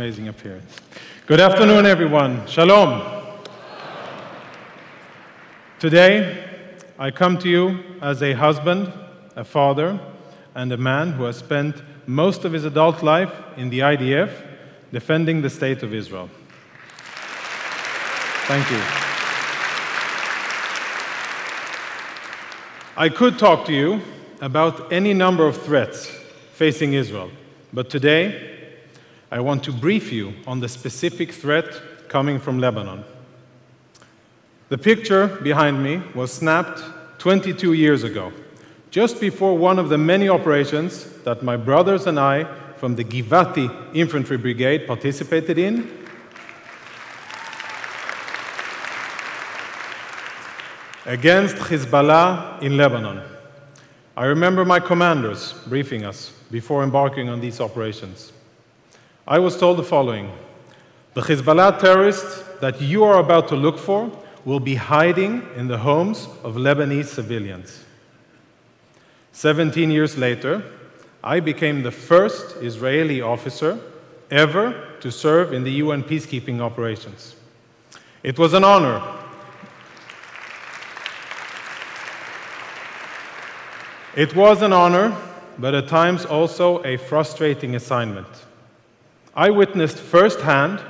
amazing appearance. Good afternoon, everyone. Shalom. Today, I come to you as a husband, a father, and a man who has spent most of his adult life in the IDF defending the state of Israel. Thank you. I could talk to you about any number of threats facing Israel, but today I want to brief you on the specific threat coming from Lebanon. The picture behind me was snapped 22 years ago, just before one of the many operations that my brothers and I from the Givati Infantry Brigade participated in. Against Hezbollah in Lebanon. I remember my commanders briefing us before embarking on these operations. I was told the following: the Hezbollah terrorists that you are about to look for will be hiding in the homes of Lebanese civilians. 17 years later, I became the first Israeli officer ever to serve in the UN peacekeeping operations. It was an honor. It was an honor, but at times also a frustrating assignment. I witnessed firsthand,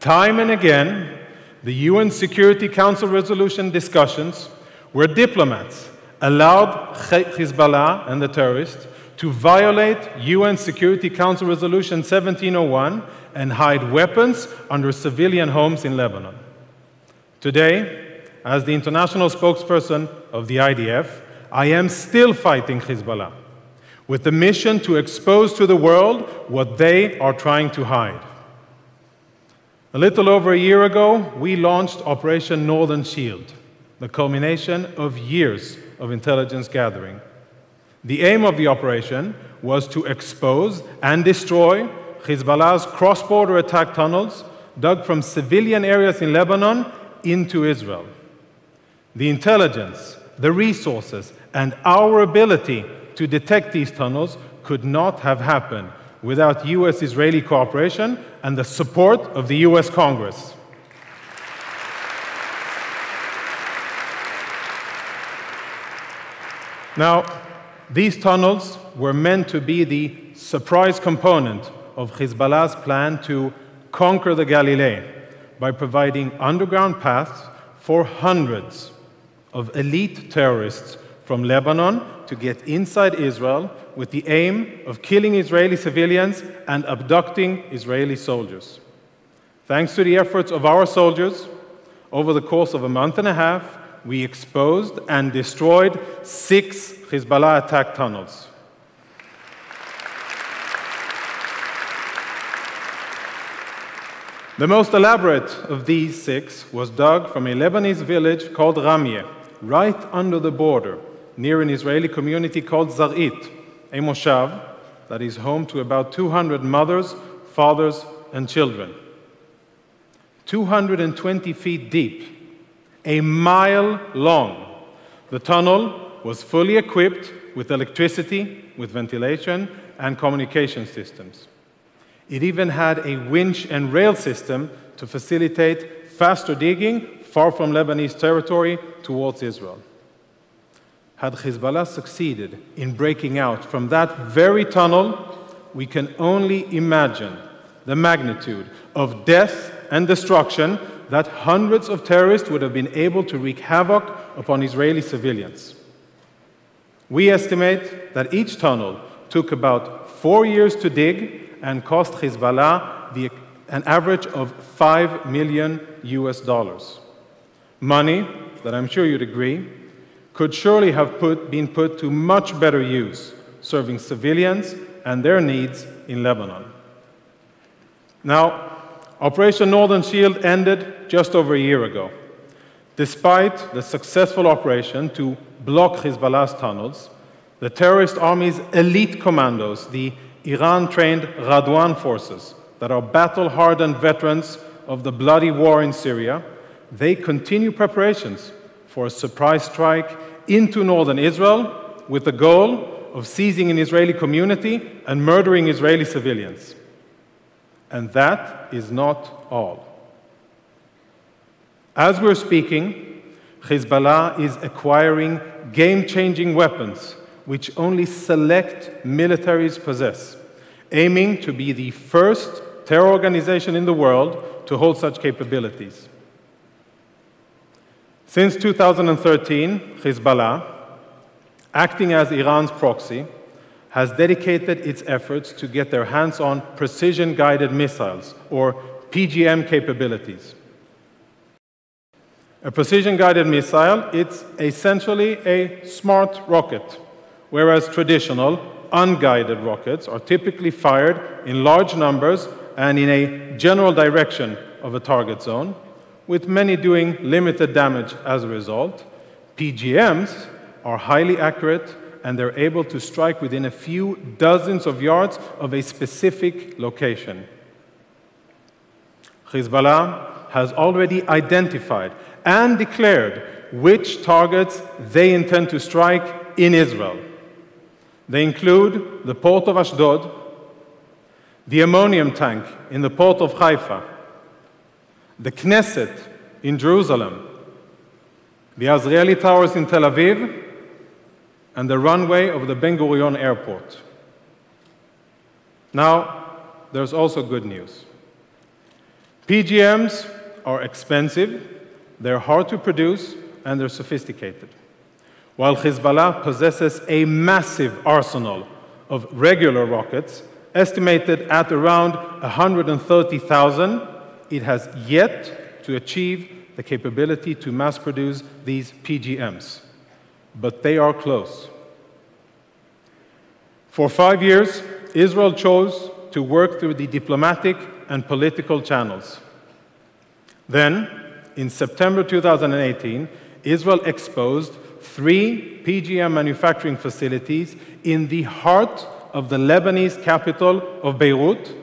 time and again, the UN Security Council resolution discussions where diplomats allowed Hezbollah and the terrorists to violate UN Security Council Resolution 1701 and hide weapons under civilian homes in Lebanon. Today, as the international spokesperson of the IDF, I am still fighting Hezbollah with the mission to expose to the world what they are trying to hide. A little over a year ago, we launched Operation Northern Shield, the culmination of years of intelligence gathering. The aim of the operation was to expose and destroy Hezbollah's cross-border attack tunnels dug from civilian areas in Lebanon into Israel. The intelligence, the resources, and our ability to detect these tunnels could not have happened without US-Israeli cooperation and the support of the US Congress. Now, these tunnels were meant to be the surprise component of Hezbollah's plan to conquer the Galilee by providing underground paths for hundreds of elite terrorists from Lebanon to get inside Israel with the aim of killing Israeli civilians and abducting Israeli soldiers. Thanks to the efforts of our soldiers, over the course of a month and a half, we exposed and destroyed 6 Hezbollah attack tunnels. The most elaborate of these 6 was dug from a Lebanese village called Ramyeh, right under the border, near an Israeli community called Zar'it, a moshav that is home to about 200 mothers, fathers, and children. 220 feet deep, a mile long, the tunnel was fully equipped with electricity, with ventilation, and communication systems. It even had a winch and rail system to facilitate faster digging far from Lebanese territory towards Israel. Had Hezbollah succeeded in breaking out from that very tunnel, we can only imagine the magnitude of death and destruction that hundreds of terrorists would have been able to wreak havoc upon Israeli civilians. We estimate that each tunnel took about 4 years to dig and cost Hezbollah an average of $5 million US. Money that I'm sure you'd agree could surely have been put to much better use, serving civilians and their needs in Lebanon. Now, Operation Northern Shield ended just over a year ago. Despite the successful operation to block Hezbollah's tunnels, the terrorist army's elite commandos, the Iran-trained Radwan forces that are battle-hardened veterans of the bloody war in Syria, they continue preparations for a surprise strike into northern Israel with the goal of seizing an Israeli community and murdering Israeli civilians. And that is not all. As we're speaking, Hezbollah is acquiring game-changing weapons which only select militaries possess, aiming to be the first terror organization in the world to hold such capabilities. Since 2013, Hezbollah, acting as Iran's proxy, has dedicated its efforts to get their hands on precision-guided missiles, or PGM capabilities. A precision-guided missile, it's essentially a smart rocket, whereas traditional, unguided rockets are typically fired in large numbers and in a general direction of a target zone, with many doing limited damage as a result. PGMs are highly accurate, and they're able to strike within a few dozens of yards of a specific location. Hezbollah has already identified and declared which targets they intend to strike in Israel. They include the port of Ashdod, the ammonium tank in the port of Haifa, the Knesset in Jerusalem, the Azrieli Towers in Tel Aviv, and the runway of the Ben Gurion Airport. Now, there's also good news. PGMs are expensive, they're hard to produce, and they're sophisticated. While Hezbollah possesses a massive arsenal of regular rockets, estimated at around 130,000, it has yet to achieve the capability to mass produce these PGMs. But they are close. For 5 years, Israel chose to work through the diplomatic and political channels. Then, in September 2018, Israel exposed 3 PGM manufacturing facilities in the heart of the Lebanese capital of Beirut,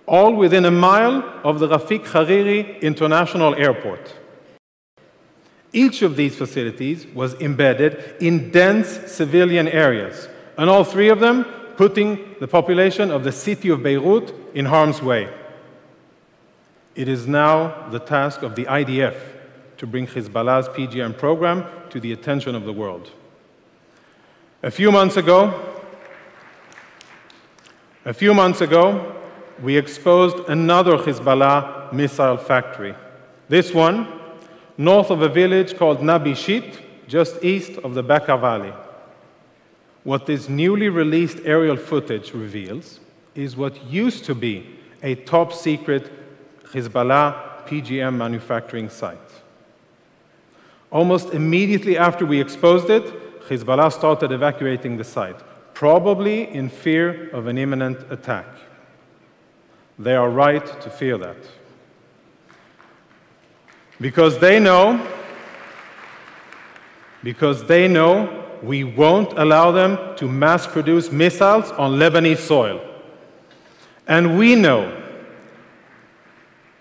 all within a mile of the Rafik Hariri International Airport. Each of these facilities was embedded in dense civilian areas, and all 3 of them putting the population of the city of Beirut in harm's way. It is now the task of the IDF to bring Hezbollah's PGM program to the attention of the world. A few months ago, we exposed another Hezbollah missile factory. This one, north of a village called Nabi Shit, just east of the Bekaa Valley. What this newly released aerial footage reveals is what used to be a top-secret Hezbollah PGM manufacturing site. Almost immediately after we exposed it, Hezbollah started evacuating the site, probably in fear of an imminent attack. They are right to fear that. Because they know we won't allow them to mass produce missiles on Lebanese soil. And we know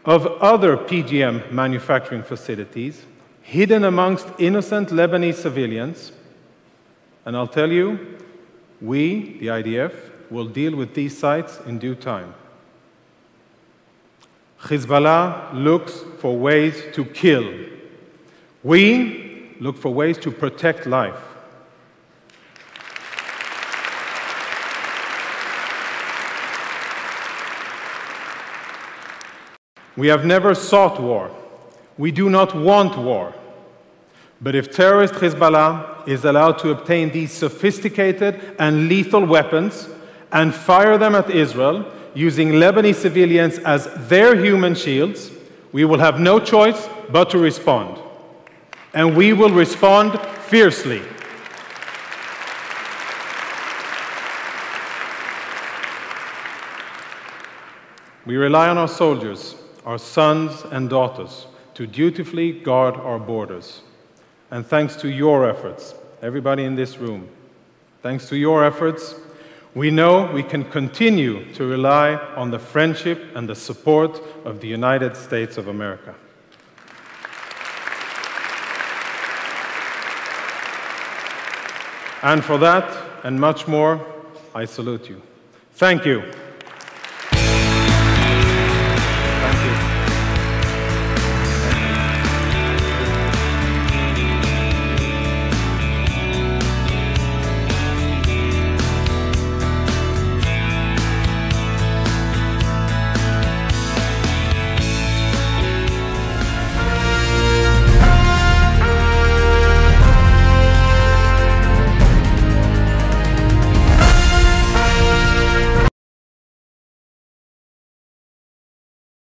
of other PGM manufacturing facilities hidden amongst innocent Lebanese civilians. And I'll tell you, we, the IDF, will deal with these sites in due time. Hezbollah looks for ways to kill. We look for ways to protect life. We have never sought war. We do not want war. But if terrorist Hezbollah is allowed to obtain these sophisticated and lethal weapons and fire them at Israel, using Lebanese civilians as their human shields, we will have no choice but to respond. And we will respond fiercely. We rely on our soldiers, our sons and daughters, to dutifully guard our borders. And thanks to your efforts, everybody in this room, thanks to your efforts, we know we can continue to rely on the friendship and the support of the United States of America. And for that, and much more, I salute you. Thank you.